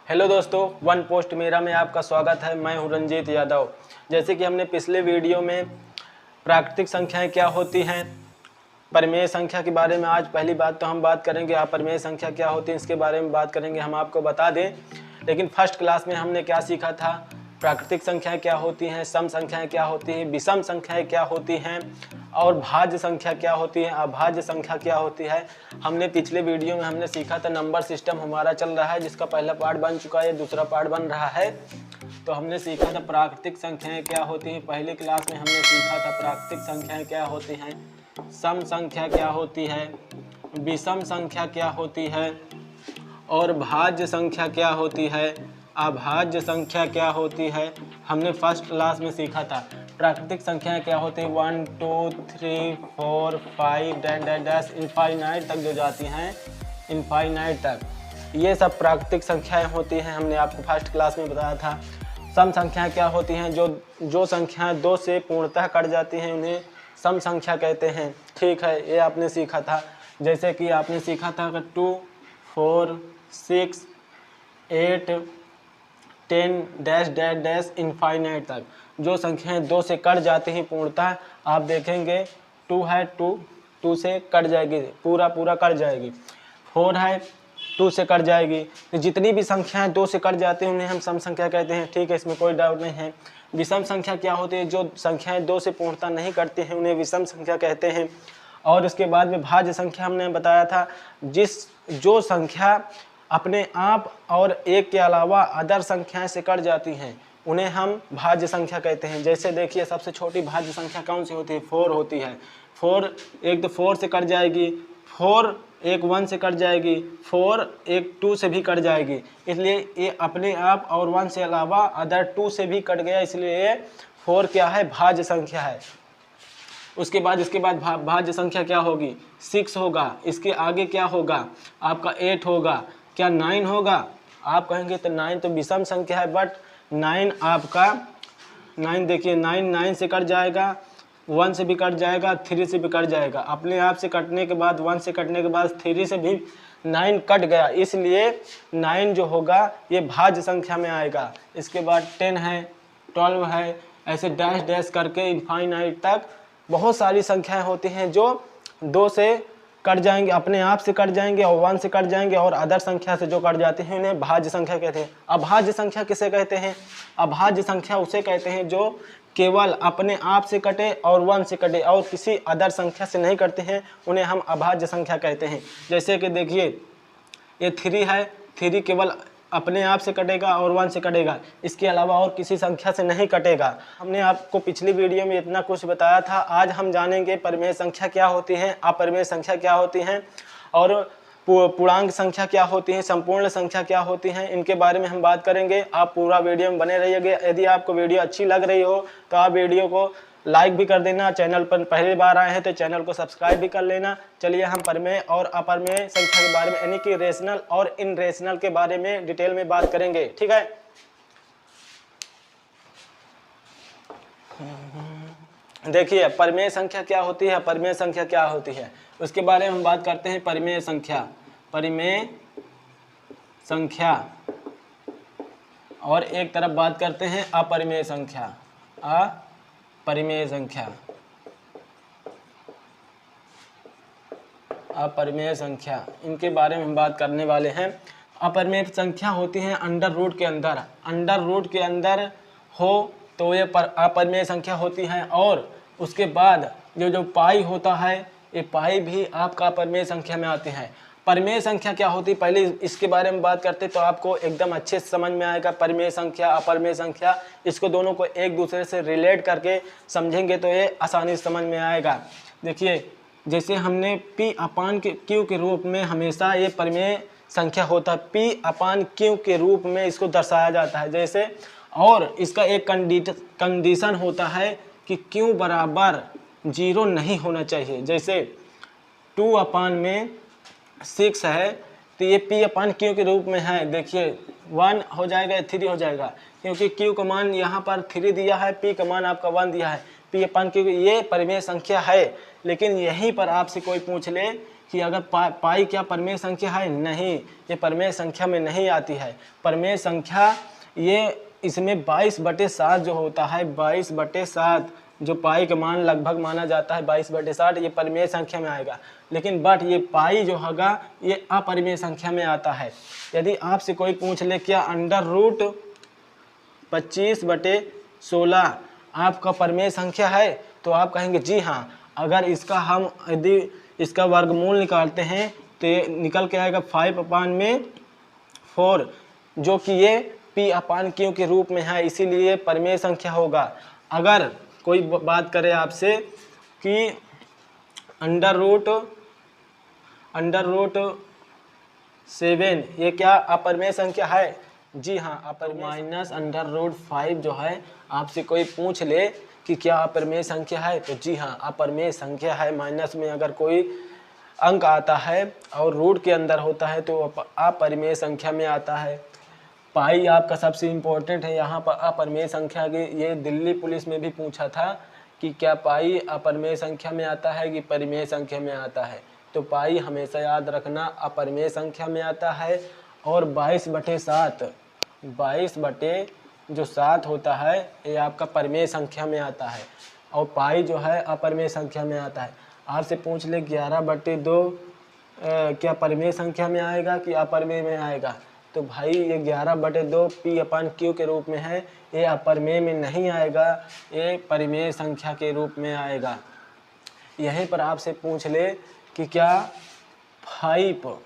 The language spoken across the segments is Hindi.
हेलो दोस्तों, वन पोस्ट मेरा में आपका स्वागत है। मैं हूं रंजीत यादव। जैसे कि हमने पिछले वीडियो में प्राकृतिक संख्याएं क्या होती हैं, परिमेय संख्या के बारे में आज पहली बात तो हम बात करेंगे। अपरिमेय संख्या क्या होती है इसके बारे में बात करेंगे, हम आपको बता दें। लेकिन फर्स्ट क्लास में हमने क्या सीखा था, प्राकृतिक संख्याएं क्या होती हैं, सम संख्याएं क्या होती हैं, विषम संख्याएं क्या होती हैं और भाज्य संख्या क्या होती है, अभाज्य संख्या क्या होती है। हमने पिछले वीडियो में हमने सीखा था। नंबर सिस्टम हमारा चल रहा है जिसका पहला पार्ट बन चुका है, दूसरा पार्ट बन रहा है। तो हमने सीखा था प्राकृतिक संख्याएं क्या होती हैं। पहली क्लास में हमने सीखा था प्राकृतिक संख्याएं क्या होती हैं, सम संख्या क्या होती है, विषम संख्या क्या होती है और भाज्य संख्या क्या होती है, अभाज्य संख्या क्या होती है। हमने फर्स्ट क्लास में सीखा था। प्राकृतिक संख्याएं क्या होती है, 1 2 3 4 5 डैश डैश डैश इनफाइनाइट तक जो जाती हैं, इनफाइनाइट तक, ये सब प्राकृतिक संख्याएं होती हैं। हमने आपको फर्स्ट क्लास में बताया था। सम संख्याएं क्या होती हैं, जो संख्याएं 2 से पूर्णतः कट जाती हैं उन्हें सम संख्या कहते हैं। ठीक है, ये आपने सीखा था। जैसे कि आपने सीखा था कि 2 4 6 8 10 डैश डैश डैश इनफाइनाइट तक जो संख्याएं 2 से कट जाती हैं पूर्णतः, आप देखेंगे 2 है, 2 से कट जाएगी, पूरा कट जाएगी। 4 है, 2 से कट जाएगी। तो जितनी भी संख्याएं 2 से कट जाती हैं उन्हें हम सम संख्या कहते हैं। ठीक है, इसमें कोई डाउट नहीं है। विषम संख्या क्या होती है, जो संख्याएं 2 से पूर्णतः नहीं कटती हैं उन्हें विषम संख्या कहते हैं। और उसके बाद में भाज्य संख्या हमने बताया था, जो संख्या अपने आप और एक के अलावा अदर संख्याएं से कट जाती हैं उन्हें हम भाज्य संख्या कहते हैं। जैसे देखिए, सबसे छोटी भाज्य संख्या कौन सी होती है, 4 होती है। 4 एक तो 4 से कट जाएगी, 4 एक 1 से कट जाएगी, 4 एक 2 से भी कट जाएगी। इसलिए ये अपने आप और 1 से अलावा अदर 2 से भी कट गया, इसलिए ये 4 क्या है, भाज्य संख्या है। इसके बाद भाज्य संख्या क्या होगी, 6 होगा। इसके आगे क्या होगा, आपका 8 होगा। क्या 9 होगा? आप कहेंगे तो 9 तो विषम संख्या है, बट 9 आपका 9 देखिए, 9 से कट जाएगा, 1 से भी कट जाएगा, 3 से भी कट जाएगा। अपने आप से कटने के बाद, 1 से कटने के बाद 3 से भी 9 कट गया, इसलिए 9 जो होगा ये भाज्य संख्या में आएगा। इसके बाद 10 है, 12 है, ऐसे डैश डैश करके इनफाइनाइट तक बहुत सारी संख्याएं होती हैं जो 2 से कट जाएंगे, अपने आप से कट जाएंगे और 1 से कट जाएंगे, और अदर संख्या से जो कट जाते हैं उन्हें भाज्य संख्या कहते हैं। अभाज्य संख्या किसे कहते हैं? अभाज्य संख्या उसे कहते हैं जो केवल अपने आप से कटे और 1 से कटे और किसी अदर संख्या से नहीं कटते हैं, उन्हें हम अभाज्य संख्या कहते हैं। जैसे कि देखिए, ये 3 है, 3 केवल अपने आप से कटेगा और 1 से कटेगा, इसके अलावा और किसी संख्या से नहीं कटेगा। हमने आपको पिछली वीडियो में इतना कुछ बताया था। आज हम जानेंगे परिमेय संख्या क्या होती है, अपरिमेय संख्या क्या होती हैं और पूर्णांक संख्या क्या होती है, संपूर्ण संख्या क्या होती हैं, इनके बारे में हम बात करेंगे। आप पूरा वीडियो में बने रहिएगा। यदि आपको वीडियो अच्छी लग रही हो तो आप वीडियो को लाइक भी कर देना। चैनल पर पहली बार आए हैं तो चैनल को सब्सक्राइब भी कर लेना। चलिए हम परिमेय और अपरिमेय संख्या के बारे में, यानी कि रेशनल और इनरेशनल के बारे में डिटेल में बात करेंगे। ठीक है, देखिए परिमेय संख्या क्या होती है, अपरिमेय संख्या क्या होती है, उसके बारे में हम बात करते हैं। परिमेय संख्या, परिमेय संख्या, और एक तरफ बात करते हैं अपरिमेय संख्या, अपरिमेय संख्या, अपरिमेय संख्या, इनके बारे में हम बात करने वाले हैं। अपरिमेय संख्या होती है अंडर रूट के अंदर, अंडर रूट के अंदर हो तो ये अपरिमेय संख्या होती है। और उसके बाद जो पाई होता है, ये पाई भी आपका अपरिमेय संख्या में आती है। परिमेय संख्या क्या होती है, पहले इसके बारे में बात करते तो आपको एकदम अच्छे से समझ में आएगा। परिमेय संख्या, अपरिमेय संख्या, इसको दोनों को एक दूसरे से रिलेट करके समझेंगे तो ये आसानी से समझ में आएगा। देखिए, जैसे हमने P अपान Q के रूप में हमेशा ये परिमेय संख्या होता है, P अपान Q के रूप में इसको दर्शाया जाता है। जैसे, और इसका एक कंडीशन होता है कि Q बराबर 0 नहीं होना चाहिए। जैसे 2 अपान में 6 है तो ये P अपान Q के रूप में है। देखिए 1 हो जाएगा, 3 हो जाएगा, क्योंकि Q का मान यहाँ पर 3 दिया है, P का मान आपका 1 दिया है। P अपान Q ये परिमेय संख्या है। लेकिन यहीं पर आपसे कोई पूछ ले कि अगर पाई क्या परिमेय संख्या है? नहीं, ये परिमेय संख्या में नहीं आती है। परिमेय संख्या ये इसमें 22/7 जो होता है, 22/7 जो पाई का मान लगभग माना जाता है 22/60, ये परिमेय संख्या में आएगा। लेकिन बट ये पाई जो होगा ये अपरिमेय संख्या में आता है। यदि आपसे कोई पूछ ले क्या √25/16 आपका परिमेय संख्या है, तो आप कहेंगे जी हाँ। अगर इसका हम यदि इसका वर्गमूल निकालते हैं तो ये निकल के आएगा 5/4, जो कि ये P/Q के रूप में है, इसीलिए परिमेय संख्या होगा। अगर कोई बात करे आपसे कि √7 ये क्या अपरिमेय संख्या है? जी हाँ, अपरिमेय। -√5 जो है आपसे कोई पूछ ले कि क्या अपरिमेय संख्या है, तो जी हाँ अपरिमेय संख्या है। माइनस में अगर कोई अंक आता है और रूट के अंदर होता है तो अपरिमेय संख्या में आता है। पाई आपका सबसे इम्पोर्टेंट है यहाँ पर अपरिमेय संख्या की। ये दिल्ली पुलिस में भी पूछा था कि क्या पाई अपरिमेय संख्या में आता है कि परिमेय संख्या में आता है, तो पाई हमेशा याद रखना अपरिमेय संख्या में आता है। और 22/7 होता है ये आपका परिमेय संख्या में आता है, और पाई जो है अपरिमेय संख्या में आता है। आपसे पूछ ले 11/2 क्या परिमेय संख्या में आएगा कि अपरिमेय में आएगा, तो भाई ये 11/2 P/Q के रूप में है, ये अपरिमेय में नहीं आएगा, ये परिमेय संख्या के रूप में आएगा। यहीं पर आपसे पूछ ले कि क्या 5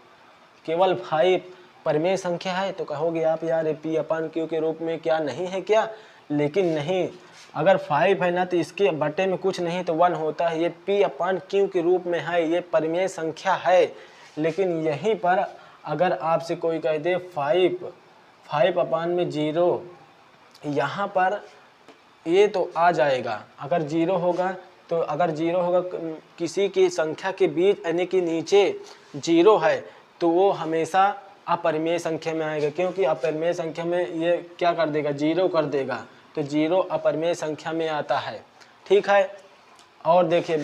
केवल 5 परिमेय संख्या है, तो कहोगे आप यार P/Q के रूप में क्या नहीं है क्या? लेकिन नहीं, अगर 5 है ना तो इसके बटे में कुछ नहीं तो 1 होता है, ये P/Q के रूप में है, ये परिमेय संख्या है। लेकिन यहीं पर अगर आपसे कोई कह दे 5/0 यहाँ पर ये तो आ जाएगा। अगर 0 होगा तो किसी की संख्या के बीच यानी कि नीचे 0 है तो वो हमेशा अपरिमेय संख्या में आएगा, क्योंकि अपरिमेय संख्या में ये क्या कर देगा? 0 कर देगा, तो 0 अपरिमेय संख्या में आता है। ठीक है, और देखिए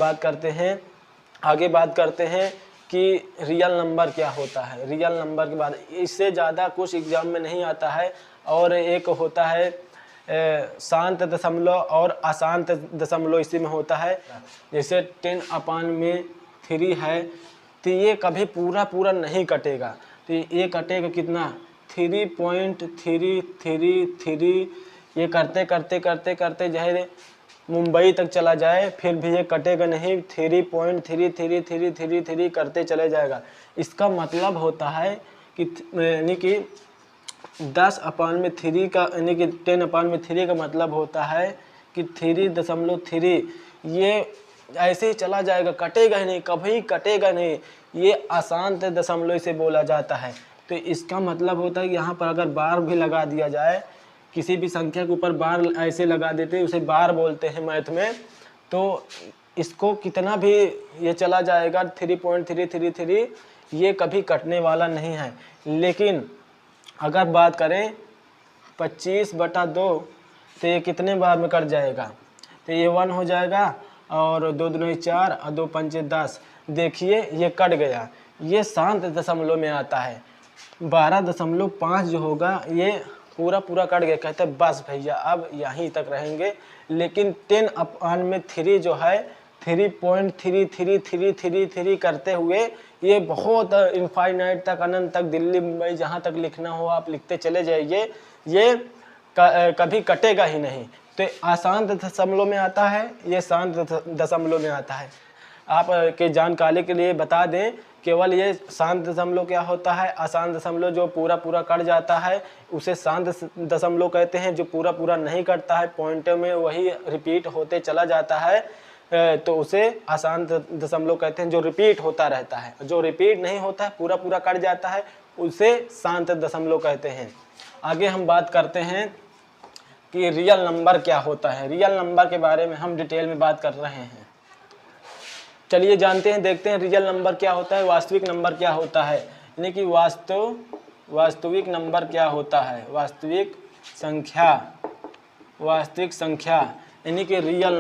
आगे बात करते हैं कि रियल नंबर क्या होता है। रियल नंबर के बाद इससे ज़्यादा कुछ एग्जाम में नहीं आता है। और एक होता है शांत दशमलव और अशांत दशमलव, इसी में होता है। जैसे 10/3 है तो ये कभी पूरा नहीं कटेगा, तो ये कटेगा कितना? 3.333। ये करते जो है मुंबई तक चला जाए फिर भी ये कटेगा नहीं, 3.3333 करते चले जाएगा। इसका मतलब होता है कि यानी कि 10/3 का यानी कि 10/3 का मतलब होता है कि 3.3 ये ऐसे ही चला जाएगा, कटेगा ही नहीं, कभी कटेगा नहीं। ये अशांत दशमलव से बोला जाता है। तो इसका मतलब होता है कि यहाँ पर अगर बार भी लगा दिया जाए, किसी भी संख्या के ऊपर बार ऐसे लगा देते हैं, उसे बार बोलते हैं मैथ में, तो इसको कितना भी ये चला जाएगा 3.333, ये कभी कटने वाला नहीं है। लेकिन अगर बात करें 25/2 तो ये कितने बार में कट जाएगा? तो ये 1 हो जाएगा, और 2 दूनी 4 और 2 पंचे 10। देखिए ये कट गया, ये शांत दशमलव में आता है। 12.5 जो होगा ये पूरा कट गया। कहते हैं बस भैया अब यहीं तक रहेंगे। लेकिन 10/3 जो है 3.3333 करते हुए ये बहुत इनफाइनाइट तक, अनंत तक, दिल्ली मुंबई जहाँ तक लिखना हो आप लिखते चले जाइए, ये कभी कटेगा ही नहीं। तो अशांत दशमलव में आता है, ये शांत दशमलव में आता है। आप के जानकारी के लिए बता दें, केवल ये शांत दशमलव क्या होता है? अशांत दशमलव जो पूरा कट जाता है उसे शांत दशमलव कहते हैं। जो पूरा नहीं कटता है, पॉइंट में वही रिपीट होते चला जाता है, तो उसे अशांत दशमलव कहते हैं। जो रिपीट होता रहता है, जो रिपीट नहीं होता है, पूरा कट जाता है, उसे शांत दशमलव कहते हैं। आगे हम बात करते हैं कि रियल नंबर क्या होता है। रियल नंबर के बारे में हम डिटेल में बात कर रहे हैं। चलिए जानते हैं, देखते हैं रियल नंबर क्या होता है, वास्तविक नंबर क्या होता है, यानी कि वास्तविक नंबर क्या होता है। वास्तविक संख्या यानी कि रियल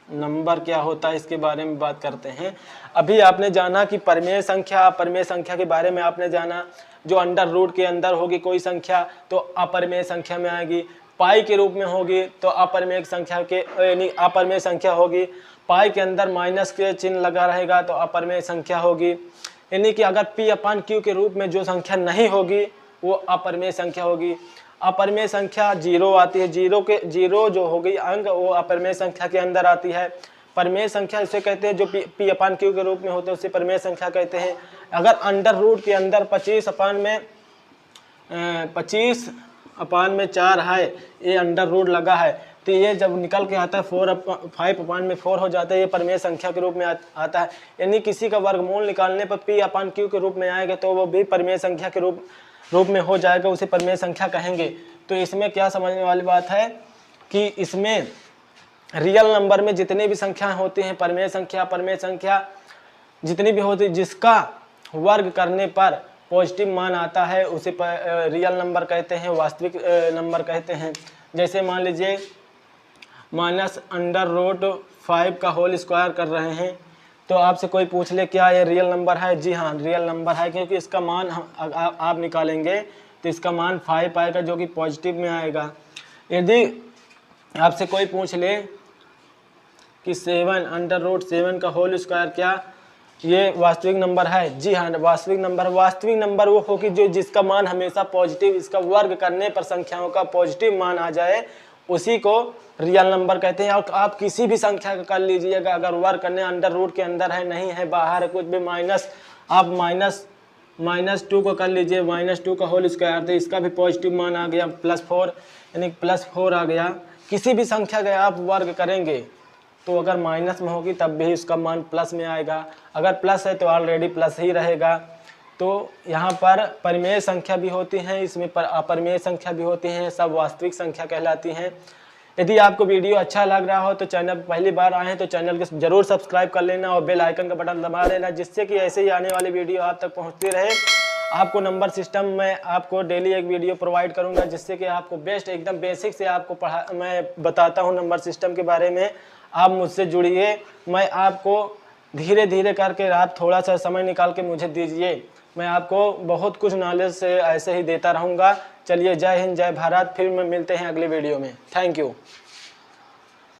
नंबर क्या होता है इसके बारे में बात करते हैं। अभी आपने जाना कि परिमेय संख्या के बारे में आपने जाना, जो अंडर रूट के अंदर होगी कोई संख्या तो अपरिमेय संख्या में आएगी, पाई के रूप में होगी तो अपरिमेय संख्या के यानी अपरिमेय संख्या होगी, पाई के अंदर माइनस के चिन्ह लगा रहेगा तो अपरिमेय संख्या होगी, यानी कि अगर P/Q के रूप में जो संख्या नहीं होगी वो अपरिमेय संख्या होगी। अपरिमेय संख्या 0 आती है, जीरो जो हो गई अंक वो अपरिमेय संख्या के अंदर आती है। परिमेय संख्या इसे कहते हैं जो P/Q के रूप में होते हैं उसे परिमेय संख्या कहते हैं। अगर अंडर रूट के अंदर 25/4 है, ये अंडर रूट लगा है तो ये जब निकल के आता है 5/4 हो जाता है, ये परिमेय संख्या के रूप में आता है। यानी किसी का वर्गमूल निकालने पर P/Q के रूप में आएगा तो वो भी परिमेय संख्या के रूप में हो जाएगा, उसे परिमेय संख्या कहेंगे। तो इसमें क्या समझने वाली बात है कि इसमें रियल नंबर में जितनी भी संख्याएं होती हैं, परिमेय संख्या जितनी भी होती है, जिसका वर्ग करने पर पॉजिटिव मान आता है उसे रियल नंबर कहते हैं, वास्तविक नंबर कहते हैं। जैसे मान लीजिए -√5 का होल स्क्वायर कर रहे हैं तो आपसे कोई पूछ ले क्या ये रियल नंबर है, जी हाँ रियल नंबर है, क्योंकि इसका मान आप निकालेंगे तो इसका मान 5 आएगा जो कि पॉजिटिव में आएगा। यदि आपसे कोई पूछ ले कि 7 का होल स्क्वायर क्या ये वास्तविक नंबर है, जी हाँ वास्तविक नंबर वो होगी जो जिसका मान हमेशा पॉजिटिव, इसका वर्ग करने पर संख्याओं का पॉजिटिव मान आ जाए उसी को रियल नंबर कहते हैं। और आप किसी भी संख्या का कर लीजिएगा, अगर वर्ग करने अंडर रूट के अंदर है, नहीं है, बाहर है, कुछ भी आप -2 को कर लीजिए, -2 का होल स्क्वायर तो इसका भी पॉजिटिव मान आ गया, +4 यानी +4 आ गया। किसी भी संख्या का आप वर्ग करेंगे तो अगर माइनस में होगी तब भी उसका मान प्लस में आएगा, अगर प्लस है तो ऑलरेडी प्लस ही रहेगा। तो यहाँ पर परिमेय संख्या भी होती हैं, इसमें अपरिमेय संख्या भी होती हैं, सब वास्तविक संख्या कहलाती हैं। यदि आपको वीडियो अच्छा लग रहा हो तो चैनल पहली बार आए हैं तो चैनल को जरूर सब्सक्राइब कर लेना और बेल आइकन का बटन दबा देना, जिससे कि ऐसे ही आने वाली वीडियो आप तक पहुँचती रहे। आपको नंबर सिस्टम में आपको डेली एक वीडियो प्रोवाइड करूँगा, जिससे कि आपको बेस्ट एकदम बेसिक से आपको मैं बताता हूँ नंबर सिस्टम के बारे में। आप मुझसे जुड़िए, मैं आपको धीरे धीरे करके आप थोड़ा सा समय निकाल के मुझे दीजिए, मैं आपको बहुत कुछ नॉलेज से ऐसे ही देता रहूँगा। चलिए जय हिंद जय भारत, फिर मिलते हैं अगले वीडियो में। Thank you.